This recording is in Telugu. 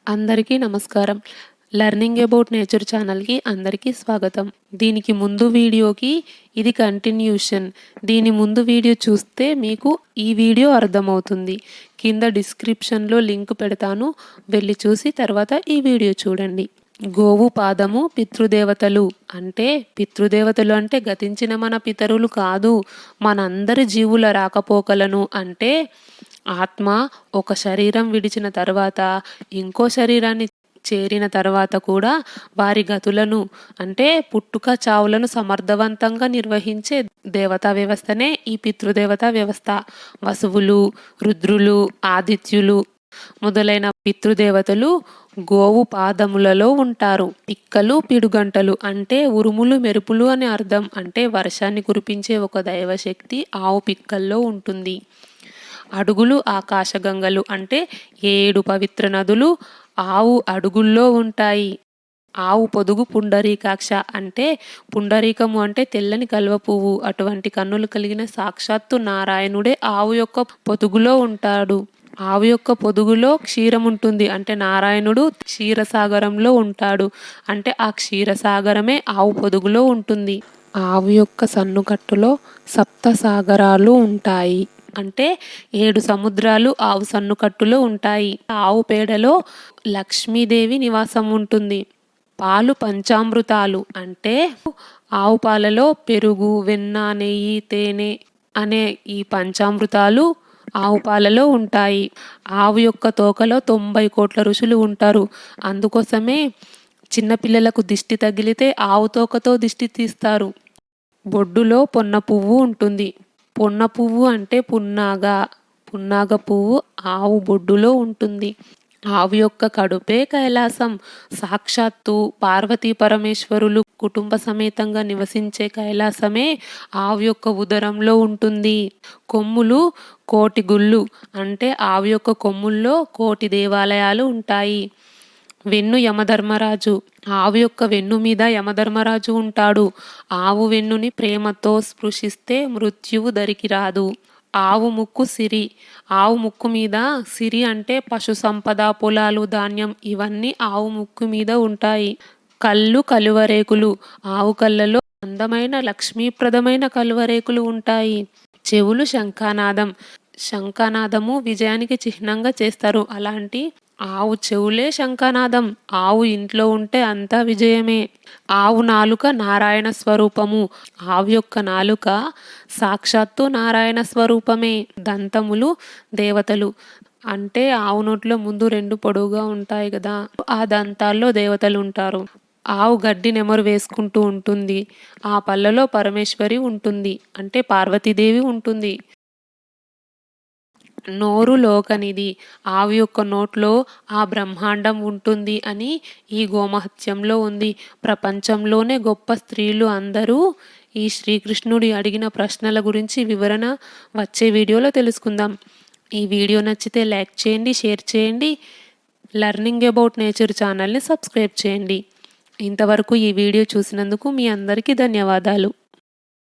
అందరికీ నమస్కారం. లెర్నింగ్ అబౌట్ నేచర్ ఛానల్‌కి అందరికీ స్వాగతం. దీనికి ముందు వీడియోకి ఇది కంటిన్యూషన్. దీని ముందు వీడియో చూస్తే మీకు ఈ వీడియో అర్థమవుతుంది. కింద డిస్క్రిప్షన్‌లో లింక్ పెడతాను. వెళ్ళి చూసి తర్వాత ఈ వీడియో చూడండి. గోవు పాదము పితృదేవతలు అంటే గతించిన మన పితరులు కాదు, మనందరి జీవుల రాకపోకలను అంటే ఆత్మ ఒక శరీరం విడిచిన తర్వాత ఇంకో శరీరాన్ని చేరిన తర్వాత కూడా వారి గతులను అంటే పుట్టుక చావులను సమర్థవంతంగా నిర్వహించే దేవతా వ్యవస్థనే ఈ పితృదేవతా వ్యవస్థ. వసువులు, రుద్రులు, ఆదిత్యులు మొదలైన పితృదేవతలు గోవు పాదములలో ఉంటారు. పిక్కలు, పిడుగంటలు అంటే ఉరుములు, మెరుపులు అని అర్థం. అంటే వర్షాన్ని కురిపించే ఒక దైవశక్తి ఆవు పిక్కల్లో ఉంటుంది. అడుగులు ఆకాశగంగలు అంటే 7 పవిత్ర నదులు ఆవు అడుగుల్లో ఉంటాయి. ఆవు పొదుగు పుండరీకాక్ష అంటే పుండరీకము అంటే తెల్లని కల్వ పువ్వు. అటువంటి కన్నులు కలిగిన సాక్షాత్తు నారాయణుడే ఆవు యొక్క పొదుగులో ఉంటాడు. ఆవు యొక్క పొదుగులో క్షీరం ఉంటుంది అంటే నారాయణుడు క్షీరసాగరంలో ఉంటాడు. అంటే ఆ క్షీరసాగరమే ఆవు పొదుగులో ఉంటుంది. ఆవు యొక్క సన్నుకట్టులో 7 సాగరాలు ఉంటాయి. అంటే 7 సముద్రాలు ఆవు సన్నుకట్టులో ఉంటాయి. ఆవు పేడలో లక్ష్మీదేవి నివాసం ఉంటుంది. పాలు పంచామృతాలు అంటే ఆవు పాలలో పెరుగు, వెన్న, నెయ్యి, తేనె అనే ఈ పంచామృతాలు ఆవు పాలలో ఉంటాయి. ఆవు యొక్క తోకలో 90 కోట్ల ఋషులు ఉంటారు. అందుకోసమే చిన్నపిల్లలకు దిష్టి తగిలితే ఆవు తోకతో దిష్టి తీస్తారు. బొడ్డులో పొన్న పువ్వు ఉంటుంది. పొన్న పువ్వు అంటే పున్నాగ పువ్వు ఆవు బొడ్డులో ఉంటుంది. ఆవు యొక్క కడుపే కైలాసం. సాక్షాత్తు పార్వతీ పరమేశ్వరులు కుటుంబ సమేతంగా నివసించే కైలాసమే ఆవు యొక్క ఉదరంలో ఉంటుంది. కొమ్ములు 1,000,000 గుళ్ళు అంటే ఆవు యొక్క కొమ్ముల్లో 1,000,000 దేవాలయాలు ఉంటాయి. వెన్ను యమధర్మరాజు. ఆవు యొక్క వెన్ను మీద యమధర్మరాజు ఉంటాడు. ఆవు వెన్నుని ప్రేమతో స్పృశిస్తే మృత్యువు దరికి రాదు. ఆవు ముక్కు సిరి. ఆవు ముక్కు మీద సిరి అంటే పశు సంపద, పొలాలు, ధాన్యం ఇవన్నీ ఆవు ముక్కు మీద ఉంటాయి. కళ్ళు కలువరేకులు. ఆవు కళ్ళలో అందమైన లక్ష్మీప్రదమైన కలువరేకులు ఉంటాయి. చెవులు శంఖానాదం. శంఖానాదము విజయానికి చిహ్నంగా చేస్తారు. అలాంటి ఆవు చెవులే శంఖానాదం. ఆవు ఇంట్లో ఉంటే అంతా విజయమే. ఆవు నాలుక నారాయణ స్వరూపము. ఆవు యొక్క నాలుక సాక్షాత్తు నారాయణ స్వరూపమే. దంతములు దేవతలు అంటే ఆవు నోట్లో ముందు 2 పొడవుగా ఉంటాయి కదా, ఆ దంతాల్లో దేవతలు ఉంటారు. ఆవు గడ్డి నెమరు వేసుకుంటూ ఉంటుంది. ఆ పళ్ళలో పరమేశ్వరి ఉంటుంది అంటే పార్వతీదేవి ఉంటుంది. నోరు లోకనిది. ఆవు యొక్క నోట్లో ఆ బ్రహ్మాండం ఉంటుంది అని ఈ గోమహత్యంలో ఉంది. ప్రపంచంలోనే గొప్ప స్త్రీలు అందరూ ఈ శ్రీకృష్ణుడి అడిగిన ప్రశ్నల గురించి వివరణ వచ్చే వీడియోలో తెలుసుకుందాం. ఈ వీడియో నచ్చితే లైక్ చేయండి, షేర్ చేయండి. లెర్నింగ్ అబౌట్ నేచర్ ఛానల్ని సబ్స్క్రైబ్ చేయండి. ఇంతవరకు ఈ వీడియో చూసినందుకు మీ అందరికీ ధన్యవాదాలు.